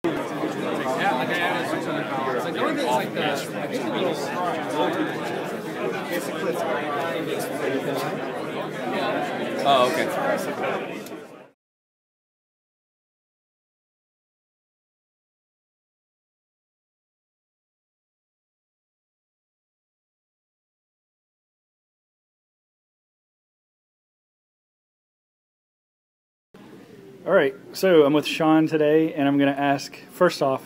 Yeah, like I added 600 pounds. Like the only thing is like the, I think the little oh, okay. All right, so I'm with Shawn today, and I'm going to ask, first off,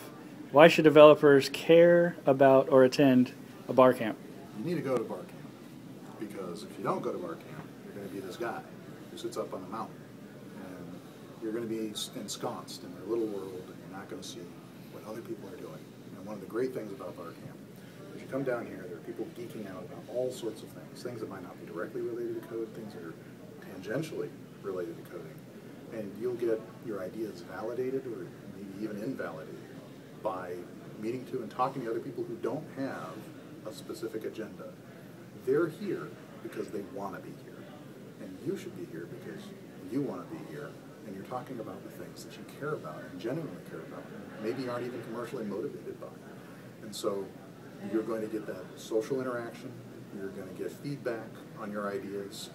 why should developers care about or attend a Barcamp? You need to go to Barcamp, because if you don't go to Barcamp, you're going to be this guy who sits up on the mountain, and you're going to be ensconced in your little world, and you're not going to see what other people are doing. And one of the great things about Barcamp is you come down here, there are people geeking out about all sorts of things that might not be directly related to code, things that are tangentially related to coding. And you'll get your ideas validated or maybe even invalidated by meeting to and talking to other people who don't have a specific agenda. They're here because they want to be here. And you should be here because you want to be here. And you're talking about the things that you care about and genuinely care about. Maybe you aren't even commercially motivated by. And so you're going to get that social interaction. You're going to get feedback on your ideas.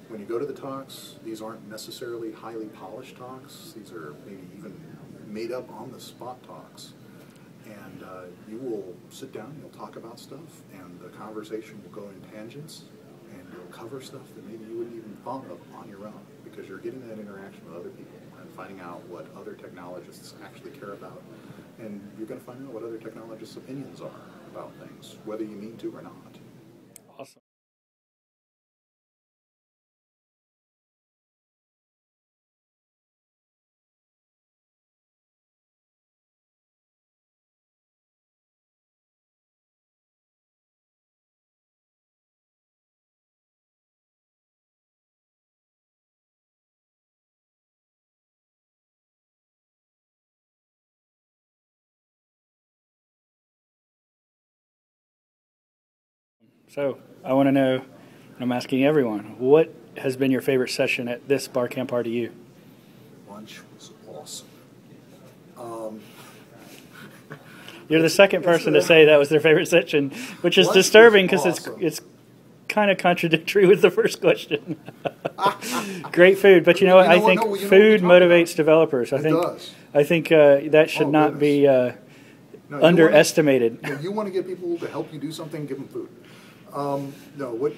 When you go to the talks, these aren't necessarily highly polished talks. These are maybe even made up on the spot talks. And you will sit down, you'll talk about stuff, and the conversation will go in tangents, and you'll cover stuff that maybe you wouldn't even thought of on your own, because you're getting that interaction with other people and finding out what other technologists actually care about. And you're going to find out what other technologists' opinions are about things, whether you mean to or not. Awesome. So I want to know, and I'm asking everyone, what has been your favorite session at this Barcamp RDU? Lunch was awesome. You're the second person to say that was their favorite session, which is disturbing because it's kind of contradictory with the first question. Great food, but I think food motivates developers. I think that should not be underestimated. You want to get people to help you do something, give them food. No, what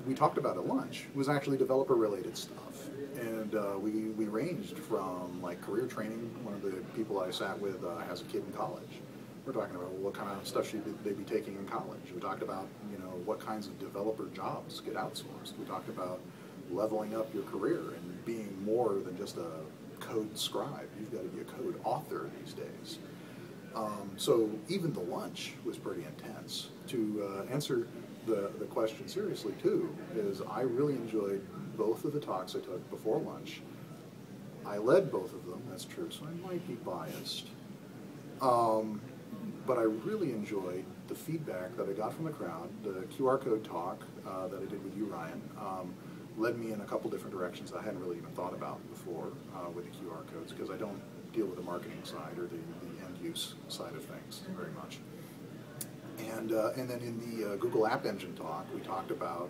we talked about at lunch was actually developer-related stuff, and we ranged from like career training. One of the people I sat with has a kid in college. We're talking about what kind of stuff should they be taking in college. We talked about what kinds of developer jobs get outsourced. We talked about leveling up your career and being more than just a code scribe. You've got to be a code author these days. So even the lunch was pretty intense. To answer the question seriously too, is I really enjoyed both of the talks I took before lunch. I led both of them, that's true, so I might be biased. But I really enjoyed the feedback that I got from the crowd. The QR code talk that I did with you, Ryan, led me in a couple different directions I hadn't really even thought about before with the QR codes, because I don't deal with the marketing side or the end-use side of things very much. And then in the Google App Engine talk, we talked about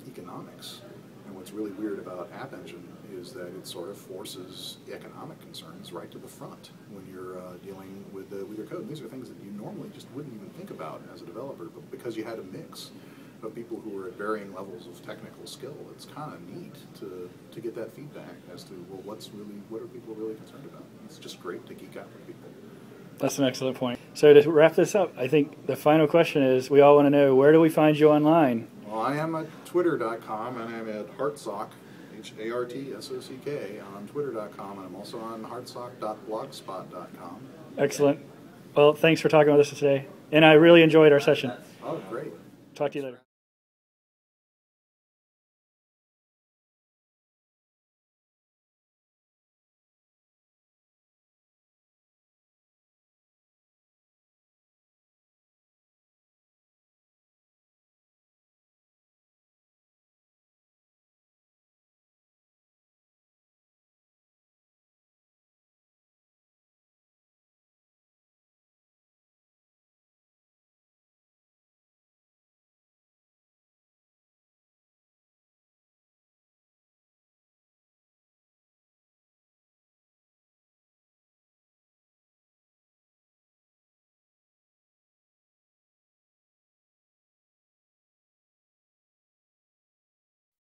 economics. And what's really weird about App Engine is that it sort of forces economic concerns right to the front when you're dealing with your code. And these are things that you normally just wouldn't even think about as a developer, but because you had a mix of people who were at varying levels of technical skill, it's kind of neat to get that feedback as to, well, what are people really concerned about? It's just great to geek out with people. That's an excellent point. So to wrap this up, I think the final question is, we all want to know, where do we find you online? Well, I am at twitter.com, and I'm at Hartsock, Hartsock, on twitter.com, and I'm also on hartsock.blogspot.com. Excellent. Well, thanks for talking with us today. And I really enjoyed our session. Oh, great. Talk to you later.